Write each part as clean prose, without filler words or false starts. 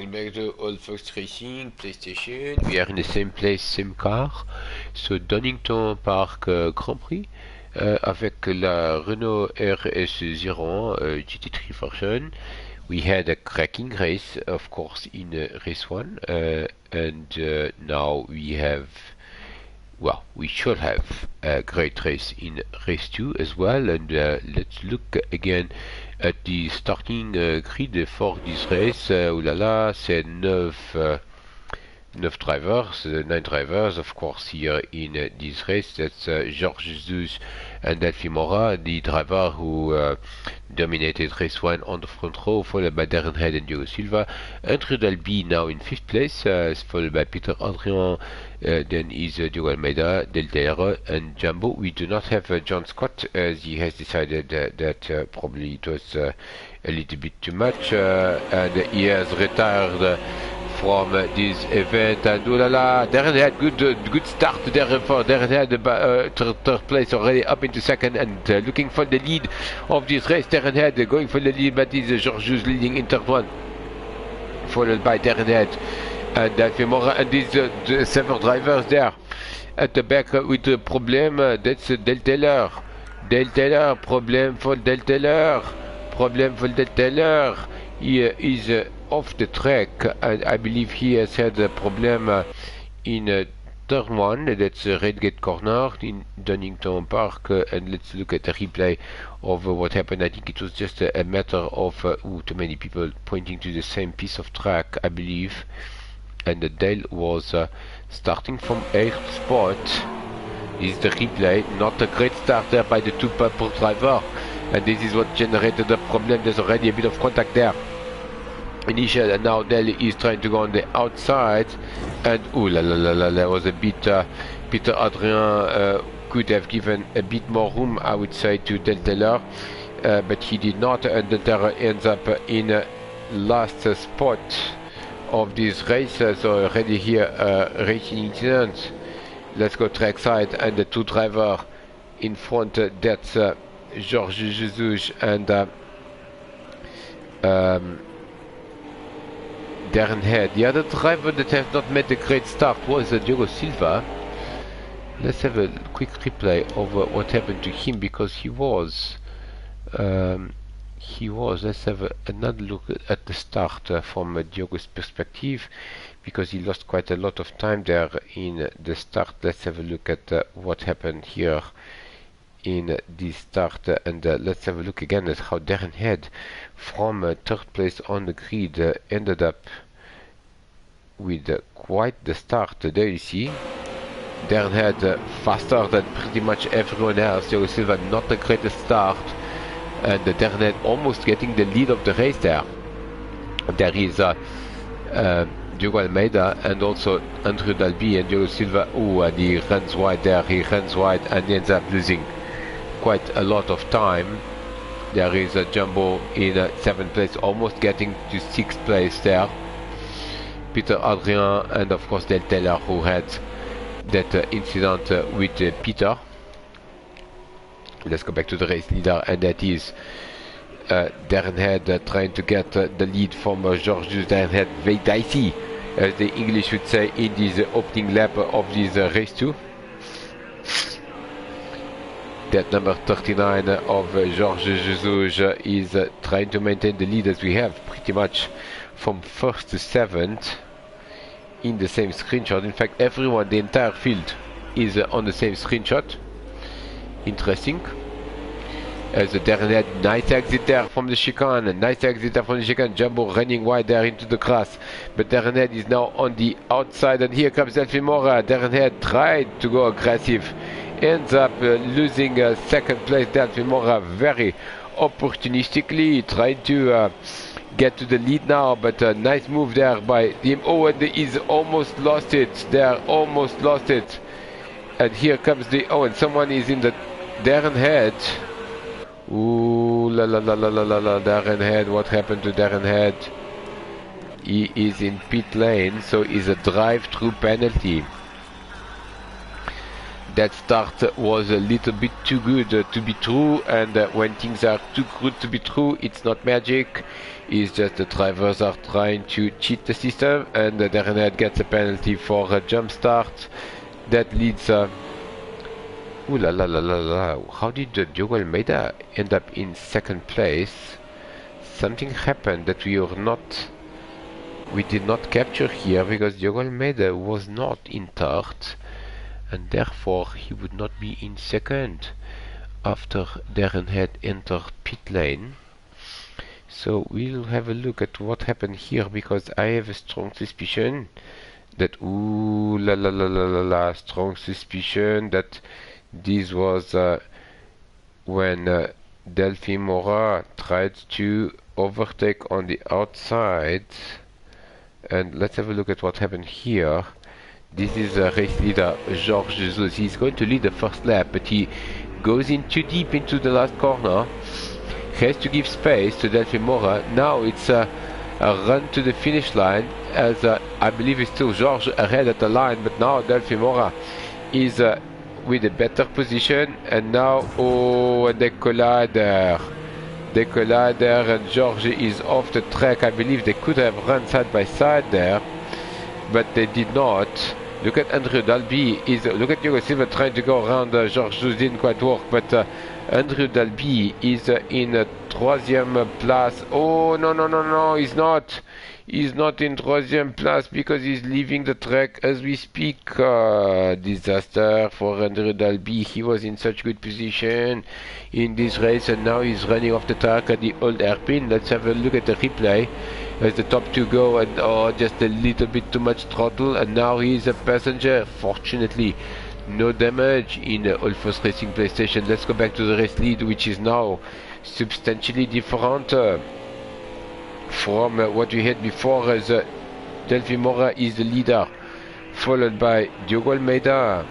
welcome back to Old Fox Racing PlayStation. We are in the same place, same car. So Donington Park Grand Prix avec la Renault RS01 GT3 version. We had a cracking race, of course, in race 1, and now we have, well, we should have a great race in race 2 as well. And let's look again at the starting grid for this race. Oulala, c'est 9 drivers, 9 drivers, of course, here in this race. That's George Jesus and Delphi Mora, the driver who dominated race 1 on the front row, followed by Darren Head and Diogo Silva. Andrew Dalby now in 5th place, followed by Peter Adrian, then is Diogo Almeida, Del Taylor, and Jumbo. We do not have John Scott, as he has decided that probably it was a little bit too much, and he has retired from this event. And Darren had good start there for Darren had third place already, up into second, and looking for the lead of this race. Darren had going for the lead, but is Georgius leading in third one, followed by Darren Head and Delphi Mora, and these several drivers there at the back with the problem. That's Del Taylor. Del Taylor, problem for Del Taylor. Problem for Del Taylor. He is off the track, and I believe he has had a problem in turn 1. That's Redgate Corner in Donington Park, and let's look at the replay of what happened. I think it was just a matter of too many people pointing to the same piece of track, I believe. And Dale was starting from 8th spot. This is the replay. Not a great start there by the two purple driver, and this is what generated the problem. There's already a bit of contact there initial, and now Dale is trying to go on the outside, and ooh la la la la, there was a bit Peter Adrien could have given a bit more room, I would say, to Del Taylor, but he did not, and Del Taylor ends up in last spot of this race. So already here racing incident. Let's go trackside, and the two driver in front, that's George Jesus and Darren Head. The other driver that has not made a great start was Diogo Silva. Let's have a quick replay of what happened to him, because he was let's have another look at the start from Diogo's perspective, because he lost quite a lot of time there in the start. Let's have a look at what happened here in this start, and let's have a look again at how Darren Head, from third place on the grid, ended up with quite the start. There you see Darren Head faster than pretty much everyone else. Diogo Silva not the greatest start, and Darren Head almost getting the lead of the race there. There is Diogo Almeida and also Andrew Dalby, and Diogo Silva, and he runs wide there. He runs wide and ends up losing quite a lot of time. There is a Jumbo in 7th place, almost getting to 6th place there. Peter Adrien, and of course Del Taylor, who had that incident with Peter. Let's go back to the race leader, and that is Darren Head trying to get the lead from Georgius. Darren Head very dicey, as the English would say, in this opening lap of this race 2. That number 39 of George Jesus is trying to maintain the lead, as we have pretty much from 1st to 7th in the same screenshot. In fact, everyone, the entire field, is on the same screenshot. Interesting. As Darren Head, nice exit there from the chicane, nice exit there from the chicane. Jumbo running wide there into the grass, but Darren Head is now on the outside, and here comes Delphi Mora. Darren Head tried to go aggressive, ends up losing 2nd place. Delphi Mora very opportunistically trying to get to the lead now, but a nice move there by him. Oh, and he's almost lost it there, almost lost it. And here comes the, and someone is in the Darren Head. Ooh la la la la la la la, Darren Head, what happened to Darren Head? He is in pit lane, so it's a drive-through penalty. That start was a little bit too good to be true, and when things are too good to be true, it's not magic. It's just the drivers are trying to cheat the system, and the Renault gets a penalty for a jump start. That leads... Ooh la la la la la. How did Diogo Almeida end up in second place? Something happened that we did not capture here, because Diogo Almeida was not in third, and therefore he would not be in second after Darren had entered pit lane. So we'll have a look at what happened here, because I have a strong suspicion that strong suspicion that this was when Delphi Mora tried to overtake on the outside. And let's have a look at what happened here. This is race leader Georges Jesus. He's going to lead the first lap, but he goes in too deep into the last corner. He has to give space to Delphi Mora. Now it's a run to the finish line, as I believe it's still Georges ahead at the line, but now Delphi Mora is with a better position, and now they collide there. They collide there, and Georges is off the track. I believe they could have run side by side there, but they did not. Look at Andrew Dalby. Look at Diogo Silva trying to go around Georges. Didn't quite work, but Andrew Dalby is in troisième place. Oh, no, he's not. He's not in troisième place because he's leaving the track as we speak. Disaster for Andrew Dalby. He was in such good position in this race, and now he's running off the track at the old hairpin. Let's have a look at the replay as the top two go, and just a little bit too much throttle, and now he's a passenger. Fortunately, no damage in Olfos Racing PlayStation. Let's go back to the race lead, which is now substantially different from what we had before, as Delphi Mora is the leader, followed by Diogo Almeida,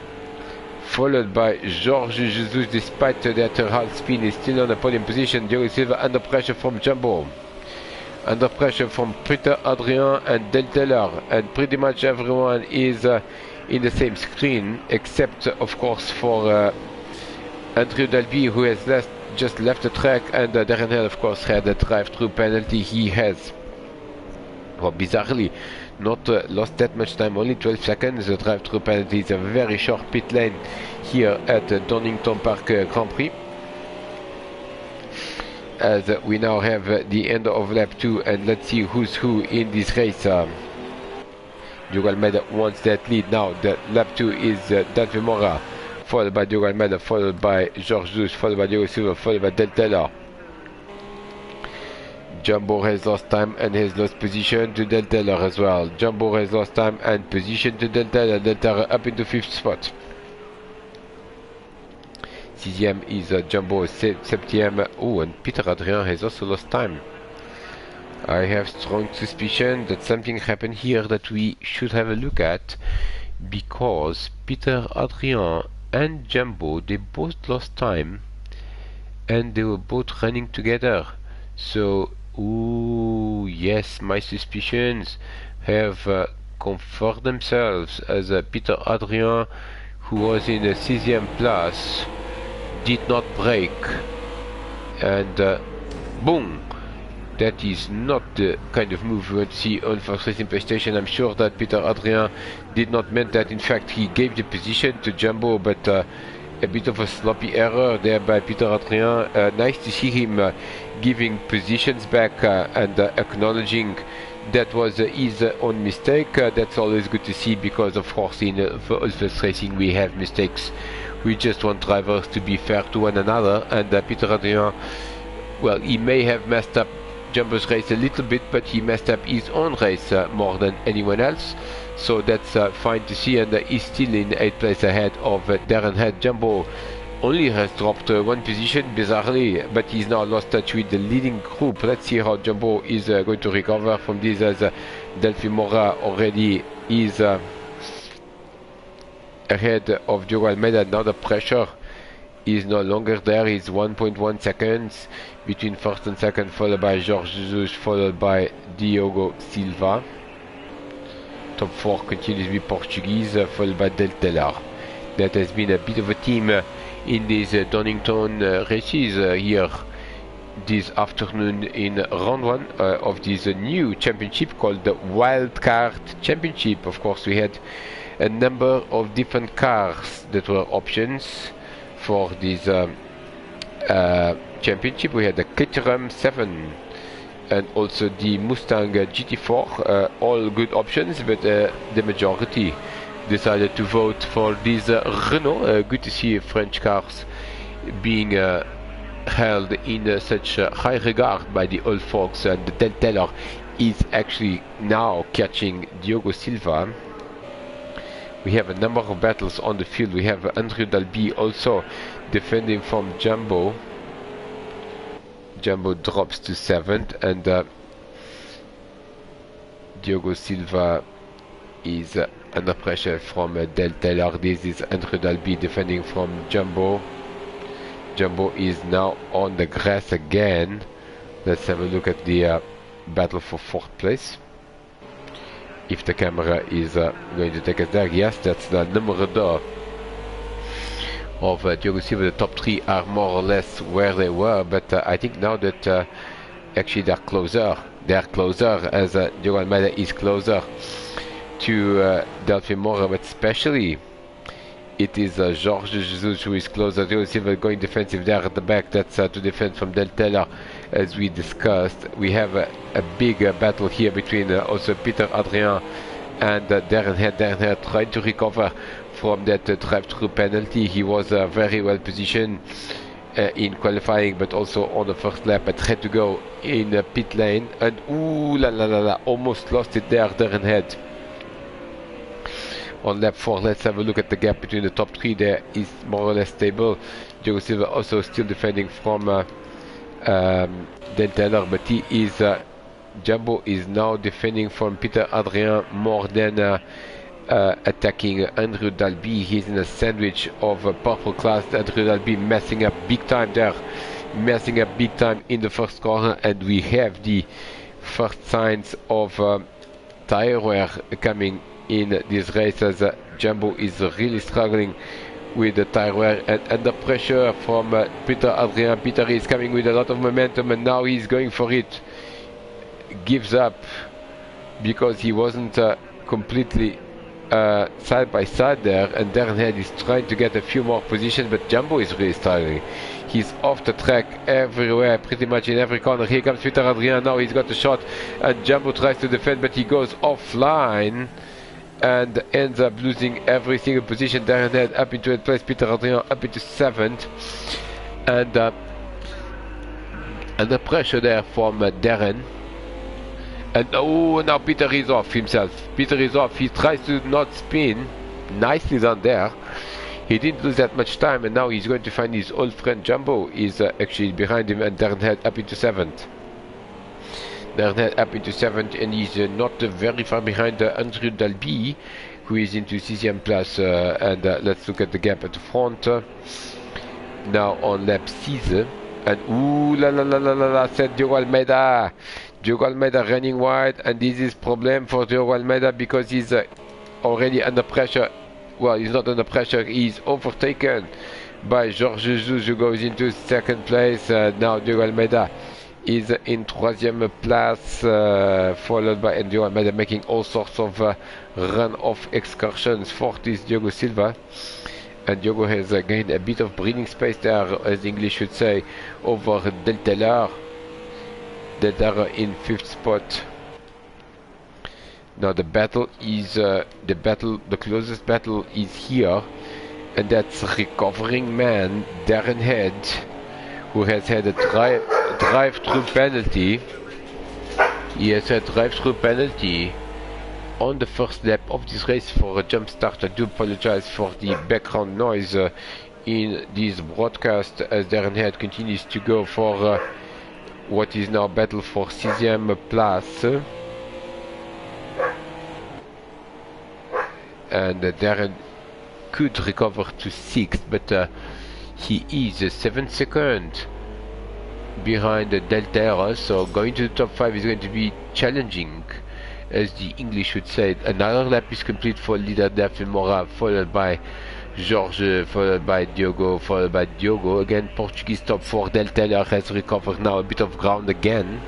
followed by Georges Jesus. Despite that half spin, is still on the podium position. Diogo Silva under pressure from Jumbo, under pressure from Peter Adrien and Del Taylor, and pretty much everyone is in the same screen, except of course for Andrew Dalby, who has just left the track, and Darren Hill of course had a drive-through penalty. He has, well, bizarrely not lost that much time, only 12 seconds. The drive-through penalty is a very short pit lane here at Donington Park Grand Prix, as we now have the end of lap 2, and let's see who's who in this race. Diogo Almeida wants that lead now. The lap 2 is Delphi Mora, followed by Diogo Almeida, followed by Georges Jesus, followed by Diogo Silva, followed by Del Taylor. Jumbo has lost time and has lost position to Del Taylor as well. Jumbo has lost time and position to Del Taylor. Del Taylor up into 5th spot. 6ème is Jumbo, 7ème. Oh, and Peter Adrien has also lost time. I have strong suspicion that something happened here that we should have a look at, because Peter Adrien and Jumbo, they both lost time and they were both running together. So, ooh, yes, my suspicions have confirmed themselves, as Peter Adrien, who was in the 6ème place, did not brake, and boom. That is not the kind of move we want to see on First Racing PlayStation. I'm sure that Peter Adrien did not mean that. In fact, he gave the position to Jumbo, but a bit of a sloppy error there by Peter Adrien. Nice to see him giving positions back and acknowledging that was his own mistake. That's always good to see, because of course in First Racing we have mistakes. We just want drivers to be fair to one another, and Peter Adrien, well, he may have messed up Jumbo's race a little bit, but he messed up his own race more than anyone else, so that's fine to see, and he's still in 8th place ahead of Darren Head. Jumbo only has dropped one position, bizarrely, but he's now lost touch with the leading group. Let's see how Jumbo is going to recover from this, as Delphi Mora already is ahead of Diogo Almeida. Now the pressure is no longer there. It's 1.1 seconds between first and second, followed by Georges Jesus, followed by Diogo Silva. Top 4 continues to be Portuguese, followed by Del Taylor. that has been a bit of a theme in these Donington races here this afternoon in round one of this new championship called the Wildcard Championship. Of course, we had a number of different cars that were options for this championship. We had the Caterham 7 and also the Mustang GT4, all good options, but the majority decided to vote for this Renault. Good to see French cars being held in such high regard by the old folks, and Del Taylor is actually now catching Diogo Silva. We have a number of battles on the field. We have Andrew Dalby also defending from Jumbo. Jumbo drops to 7th, and Diogo Silva is under pressure from Del Taylor. This is Andrew Dalby defending from Jumbo. Jumbo is now on the grass again. Let's have a look at the battle for 4th place. If the camera is going to take us there. Yes, that's the number 2 of Diogo Silva. The top 3 are more or less where they were, but I think now that actually they're closer. They're closer, as Diogo Almeida is closer to Delphi Mora, but especially it is Jorge Jesus who is closer. Diogo Silva going defensive there at the back. That's to defend from Del Taylor, as we discussed. We have a big battle here between also Peter Adrien and Darren Head. Darren Head trying to recover from that drive-through penalty. He was very well positioned in qualifying, but also on the first lap, but had to go in pit lane, and ooh la la la la, almost lost it there, Darren Head. On lap 4, let's have a look at the gap between the top 3. There is more or less stable. Diogo Silva also still defending from Del Taylor, but he is Jumbo is now defending from Peter Adrien more than attacking Andrew Dalby. He's in a sandwich of purple class. Andrew Dalby messing up big time there, messing up big time in the first corner, and we have the first signs of tire wear coming in this race, as Jumbo is really struggling with the tire wear and under pressure from Peter Adrien. Peter is coming with a lot of momentum, and now he's going for it. Gives up because he wasn't completely side by side there, and Darren Head is trying to get a few more positions, but Jumbo is really struggling. He's off the track everywhere, pretty much in every corner. Here comes Peter Adrien. Now he's got a shot, and Jumbo tries to defend, but he goes offline and ends up losing every single position. Darren Head up into 8th place, Peter Adrien up into 7th, and the pressure there from Darren. And oh, now Peter is off himself. Peter is off. He tries to not spin. Nicely done there. He didn't lose that much time, and now he's going to find his old friend Jumbo is actually behind him, and Darren Head up into 7th. Darren Head up into 7th, and he's not very far behind Andrew Dalby, who is into 6th place. And let's look at the gap at the front. Now on lap 6, and ooh la la la la la la, said Diogo Almeida. Diogo Almeida running wide, and this is problem for Diogo Almeida because he's already under pressure. Well, he's not under pressure, he's overtaken by Jorge Jesus, who goes into 2nd place. Now Diogo Almeida is in 3rd place, followed by Diogo Almeida making all sorts of run-off excursions. 4th is Diogo Silva, and Diogo has gained a bit of breathing space there, as the English should say, over Del Taylor. Del Taylor in 5th spot. Now the battle is the closest battle is here, and that's recovering man Darren Head, who has had a drive-through penalty. He has a drive-through penalty on the first lap of this race for a jump start. I do apologize for the background noise in this broadcast, as Darren Head continues to go for what is now battle for 6th place. And Darren could recover to 6th, but he is 7 seconds behind Del Taylor, so going to the top 5 is going to be challenging, as the English would say. Another lap is complete for leader Delphi Mora, followed by Jorge followed by Diogo, followed by Diogo. Again, Portuguese top 4. Del Teller has recovered now a bit of ground again.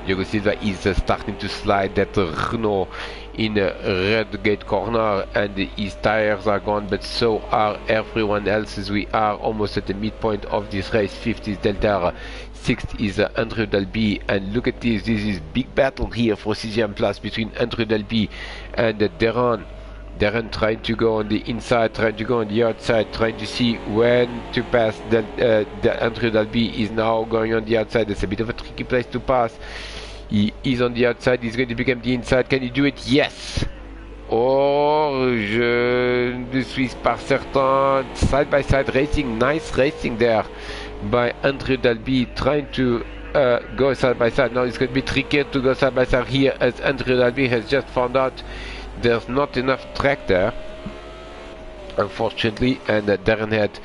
Diogo Silva is starting to slide that Renault in a red gate corner, and his tires are gone, but so are everyone else, as we are almost at the midpoint of this race. 5th is Delta, 6th is Andrew Dalby, and look at this is big battle here for 6th place between Andrew Dalby and Darren. Darren trying to go on the inside, trying to go on the outside, trying to see when to pass. Andrew Dalby is now going on the outside. It's a bit of a tricky place to pass. He is on the outside, he's going to become the inside. Can he do it? Yes! Oh, je ne suis pas certain. Side by side racing, nice racing there by Andrew Dalby, trying to go side by side. Now it's going to be tricky to go side by side here, as Andrew Dalby has just found out there's not enough track there, unfortunately, and Darren Head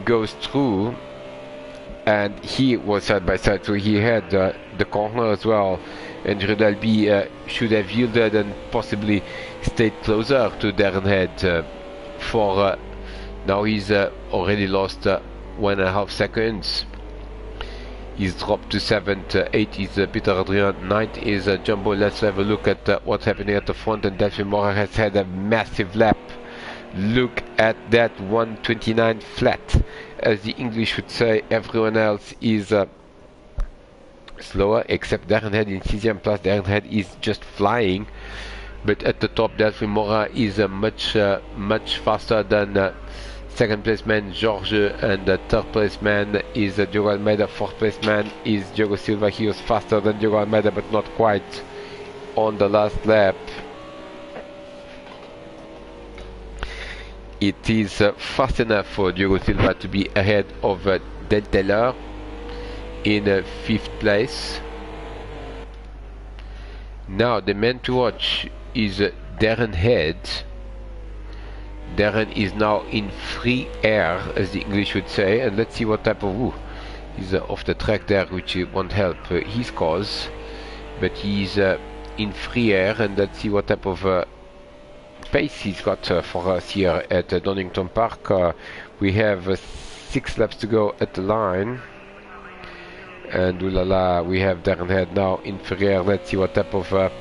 goes through, and he was side by side, so he had the corner as well. Andrew Dalby should have yielded and possibly stayed closer to Darren Head for now he's already lost 1.5 seconds. He's dropped to 7th, 8th is Peter Adrian, 9th is Jumbo. Let's have a look at what's happening at the front, and Delphine Mora has had a massive lap. Look at that 129 flat, as the English would say. Everyone else is slower except Darren Head in 6th place. Darren Head is just flying, but at the top Delphine Mora is much faster than second place man Jorge, and the third place man is Diogo Almeida. Fourth place man is Diogo Silva. He was faster than Diogo Almeida, but not quite on the last lap. It is fast enough for Diogo Silva to be ahead of Del Teller in 5th place. Now the man to watch is Darren Head. Darren is now in free air, as the English would say, and let's see what type of he's off the track there, which won't help his cause, but he's in free air, and let's see what type of pace he's got for us here at Donington Park. We have 6 laps to go at the line, and ooh la la, we have Darren Head now in free air. Let's see what type of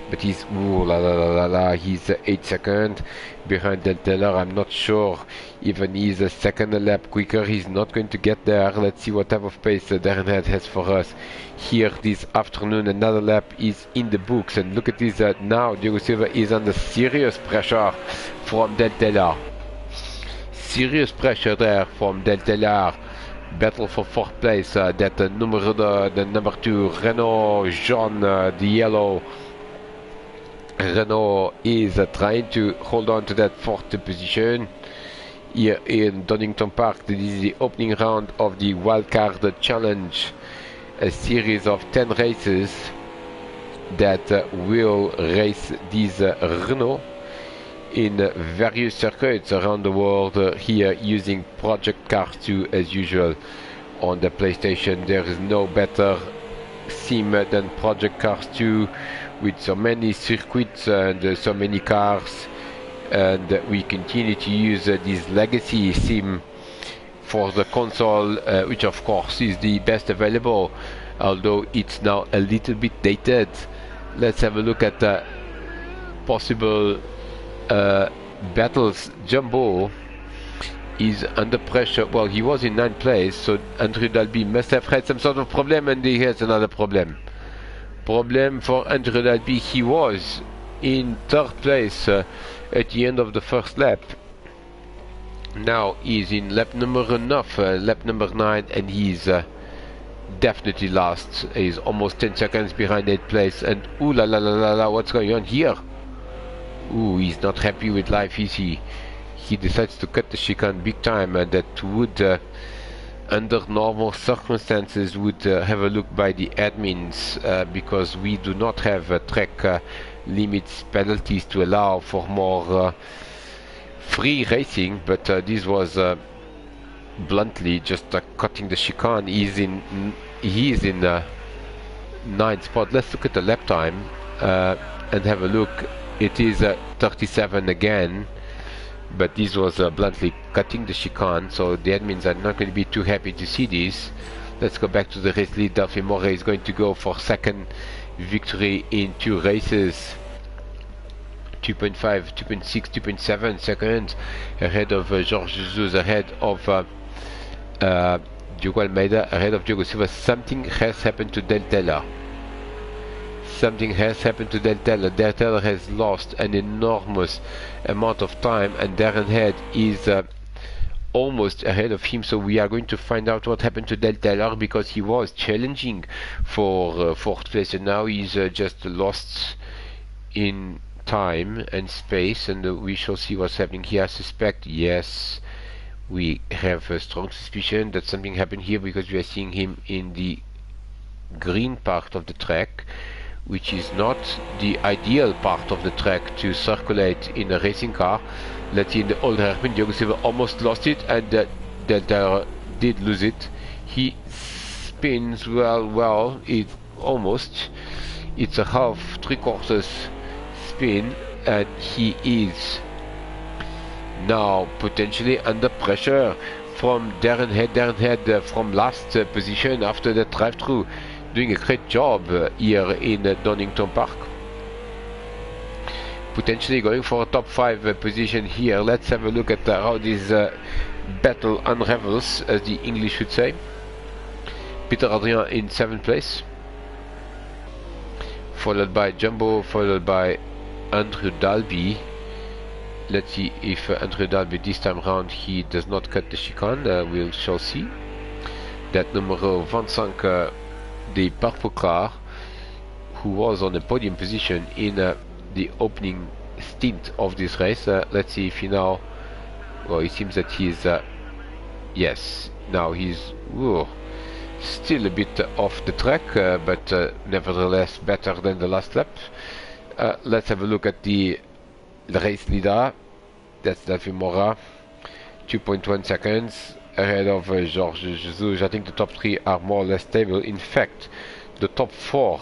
but he's ooh la la la la, he's 8 seconds behind Del Teller. I'm not sure even he's a second a lap quicker. He's not going to get there. Let's see what type of pace Darren Head has for us here this afternoon. Another lap is in the books, and look at this now Diogo Silva is under serious pressure from Del Teller. Serious pressure there from Del Teller. Battle for 4th place, the number 2 Renault Jean, the yellow Renault is trying to hold on to that 4th position here in Donington Park. This is the opening round of the Wildcard Challenge, a series of 10 races that will race these Renault in various circuits around the world here using Project Cars 2 as usual on the PlayStation. There is no better sim than Project Cars 2, with so many circuits and so many cars, and we continue to use this legacy sim for the console, which of course is the best available, although it's now a little bit dated. Let's have a look at possible battles. Jumbo is under pressure. Well, he was in 9th place, so Andrew Dalby must have had some sort of problem, and he has another problem for Andrew Dalby. He was in 3rd place at the end of the first lap. Now he's in lap number 9, and he's definitely last. He's almost 10 seconds behind 8th place, and ooh la la la la la, what's going on here? Ooh, he's not happy with life, is he? He decides to cut the chicane big time, and that would under normal circumstances would have a look by the admins, because we do not have track limits penalties to allow for more free racing, but this was bluntly just cutting the chicane. He is in 9th spot. Let's look at the lap time and have a look. It is 37 again, but this was bluntly cutting the chicane, so the admins are not going to be too happy to see this. Let's go back to the race lead. Delphine Moret is going to go for second victory in 2 races. 2.5, 2.6, 2.7 seconds ahead of Georges Jesus, ahead of Diogo Almeida, ahead of Diogo Silva. Something has happened to Del Teller. Something has happened to Del Teller. Del Teller has lost an enormous amount of time, and Darren Head is almost ahead of him. So we are going to find out what happened to Del Teller, because he was challenging for 4th place, and now he's just lost in time and space, and we shall see what's happening here. I suspect, yes, we have a strong suspicion that something happened here, because we are seeing him in the green part of the track, which is not the ideal part of the track to circulate in a racing car. Let's see, in the old hairpin, Diogo Silva almost lost it, and Delta did lose it. He spins well, it almost, it's a half, 3/4 spin, and he is now potentially under pressure from Darren Head. Darren Head from last position after the drive-through, doing a great job here in Donington Park. Potentially going for a top 5 position here. Let's have a look at how this battle unravels, as the English should say. Peter Adrien in 7th place, followed by Jumbo, followed by Andrew Dalby. Let's see if Andrew Dalby this time around he does not cut the chicane. We shall see. That numero 25, the purple car, who was on the podium position in the opening stint of this race. Let's see if he now, well, it seems that he's yes, now he's still a bit off the track, but nevertheless better than the last lap. Let's have a look at the race leader. That's Delphine Morat, 2.1 seconds ahead of Georges Jesus. I think the top 3 are more or less stable. In fact, the top 4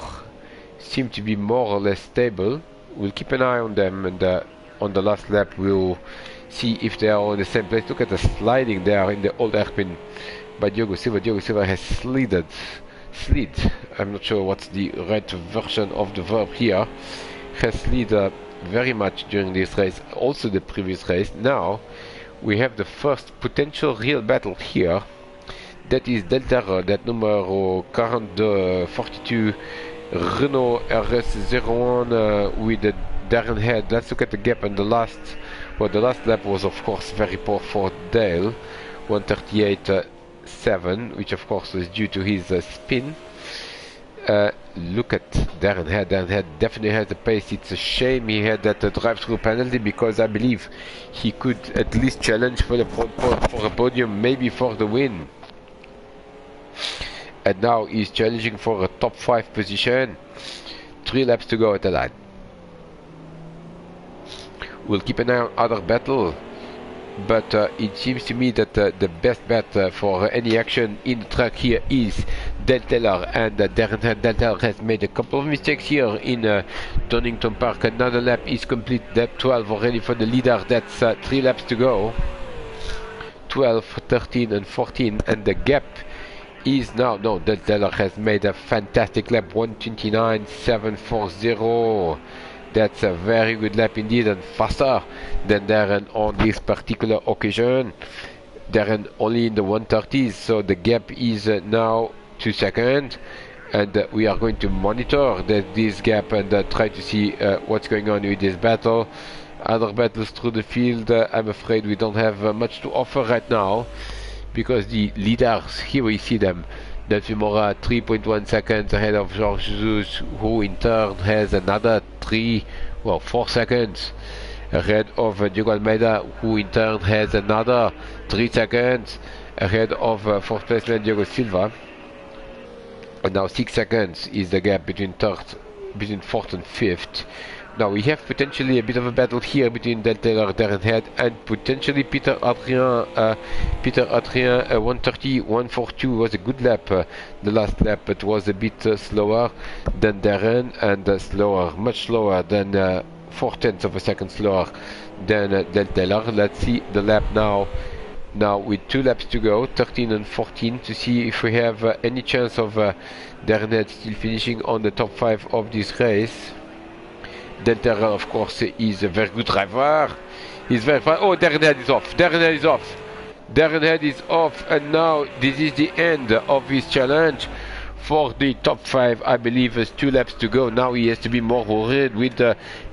seem to be more or less stable. We'll keep an eye on them, and on the last lap we'll see if they are on the same place. Look at the sliding there in the old hairpin by Diogo Silva. Diogo Silva has slid. I'm not sure what's the right version of the verb here. Has slid very much during this race, also the previous race. Now we have the first potential real battle here. That is Del Terre, that numero 42 Renault RS01 with the Darren Head. Let's look at the gap, and the last lap was of course very poor for Dale, 138.7, which of course was due to his spin. Look at Darren Head. Darren Head definitely has the pace. It's a shame he had that drive-through penalty, because I believe he could at least challenge for a podium, maybe for the win. And now he's challenging for a top 5 position. 3 laps to go at the line. We'll keep an eye on other battle, but it seems to me that the best bet for any action in the track here is Del Teller, and Darren Head. Del Teller has made a couple of mistakes here in Donington Park. Another lap is complete. Lap 12 already for the leader. That's 3 laps to go. 12, 13 and 14, and the gap is now, no, Del Teller has made a fantastic lap, 1:29.740. That's a very good lap indeed, and faster than Darren on this particular occasion. Darren only in the 1:30s, so the gap is now 2 seconds, and we are going to monitor this gap and try to see what's going on with this battle. Other battles through the field, I'm afraid we don't have much to offer right now, because the leaders, here we see them. Delphine Morat 3.1 seconds ahead of Georges Jesus, who in turn has another 4 seconds ahead of Diogo Almeida, who in turn has another 3 seconds ahead of 4th placeman Diogo Silva. And now 6 seconds is the gap between 4th and 5th. Now we have potentially a bit of a battle here between Del Teller, Darren Head, and potentially Peter Adrien. 1:30, 1:42 was a good lap. The last lap, it was a bit slower than Darren, and much slower than 4/10 of a second slower than Del Teller. Let's see the lap now. Now with 2 laps to go, 13 and 14, to see if we have any chance of Dernet still finishing on the top 5 of this race. Del Terra, of course, is a very good driver. He's very fast. Oh, Dernet is off. Dernet is off. Dernet is off, and now this is the end of his challenge for the top 5. I believe there's 2 laps to go. Now he has to be more worried with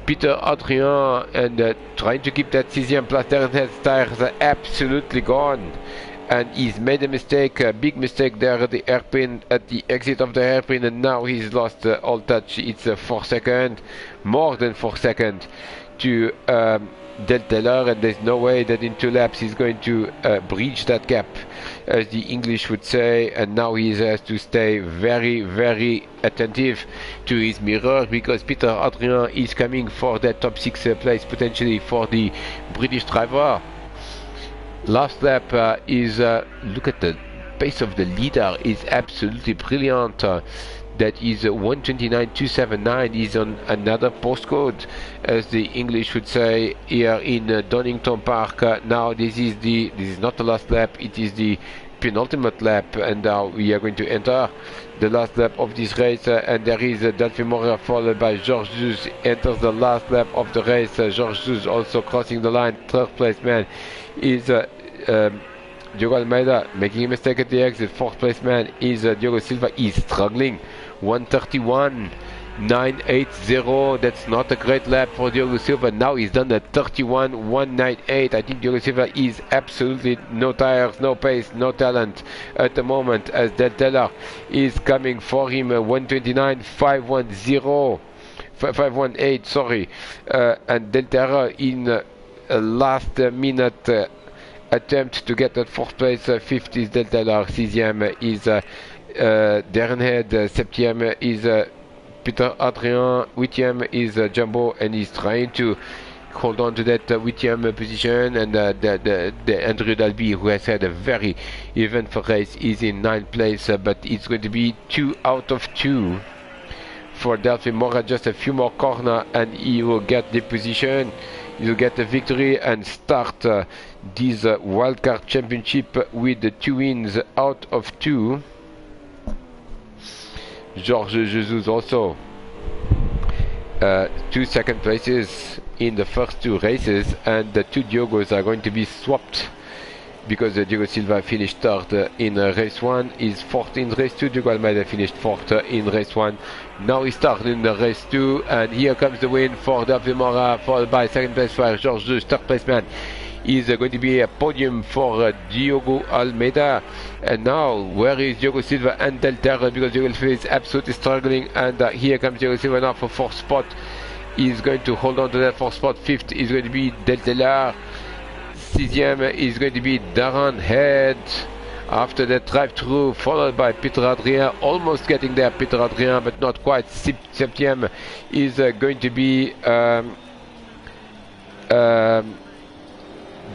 Peter Adrien and trying to keep that 6th place. Dernet's tires are absolutely gone, and he's made a mistake, a big mistake there at the hairpin, at the exit of the hairpin, and now he's lost all touch. It's 4 seconds, more than 4 seconds to Del Teller, and there's no way that in 2 laps he's going to breach that gap, as the English would say. And now he has to stay very, very attentive to his mirror, because Peter Adrien is coming for that top 6 place, potentially for the British driver. Last lap is, look at the pace of the leader, is absolutely brilliant. That is 1:29.279. He's on another postcode, as the English would say, here in Donington Park. Now this is not the last lap, it is the penultimate lap, and now we are going to enter the last lap of this race, and there is Delphine Moreira followed by George Zeus enters the last lap of the race. George Zeus also crossing the line. 3rd place man is Diogo Almeida, making a mistake at the exit. 4th place man is Diogo Silva. He's struggling. 1:31.980. That's not a great lap for Diogo Silva. Now he's done a 31.198. I think Diogo Silva is absolutely no tires, no pace, no talent at the moment, as Del Teller is coming for him. 1:29.510. 518, sorry. And Del Teller in a last minute attempt to get that 4th place. 5th is Del Teller. 6th is Dernet. 7th is Peter Adrien. 8th is Jumbo, and he's trying to hold on to that 8th position. And the Andrew Dalby, who has had a very eventful race, is in 9th place, but it's going to be 2 out of 2 for Delphine Moreira. Just a few more corners and he will get the position. He'll get the victory and start this Wildcard Championship with the 2 wins out of 2. George Jesus also 2 second places in the first 2 races, and the 2 Diogos are going to be swapped, because Diogo Silva finished 3rd in race 1, is 4th in race 2. Diogo Almeida finished 4th in race 1. Now he started in the race 2, and here comes the win for Delphine Moreira, followed by 2nd place for George Zeus. 3rd place man is going to be a podium for Diogo Almeida. And now, where is Diogo Silva and Del Teller? Because Diogo Silva is absolutely struggling, and here comes Diogo Silva now for 4th spot. He's going to hold on to that 4th spot. 5th is going to be Del Teller. 6th is going to be Darren Head. After that drive-through, followed by Peter Adrien, almost getting there, Peter Adrien, but not quite. 7th is going to be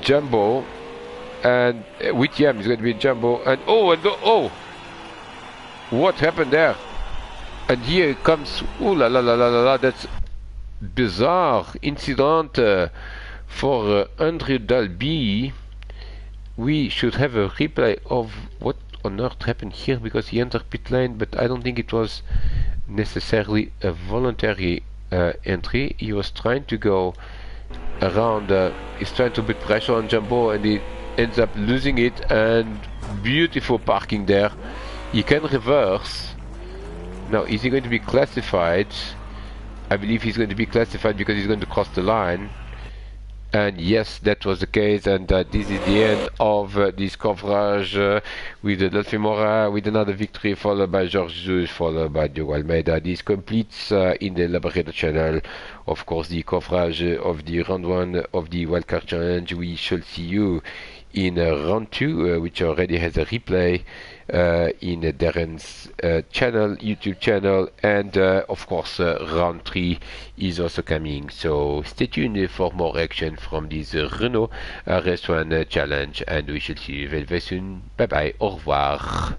Jumbo, and 8th is going to be Jumbo, and what happened there? And here comes, ooh la la la la la, that's bizarre incident for Andrew Dalby. We should have a replay of what on earth happened here, because he entered pit lane, but I don't think it was necessarily a voluntary entry. He was trying to go around, he's trying to put pressure on Jumbo, and he ends up losing it, and beautiful parking there. He can reverse. Now, is he going to be classified? I believe he's going to be classified because he's going to cross the line. And yes, that was the case, and this is the end of this coverage with Delphine Moreira with another victory, followed by George Zeus, followed by Diogo Almeida. This completes in the Elaborator channel, of course, the coverage of the round 1 of the Wildcard Challenge. We shall see you in round 2, which already has a replay in Darren's channel, YouTube channel, and of course round 3 is also coming, so stay tuned for more action from this Renault RS01 challenge, and we shall see you very, very soon. Bye bye, au revoir.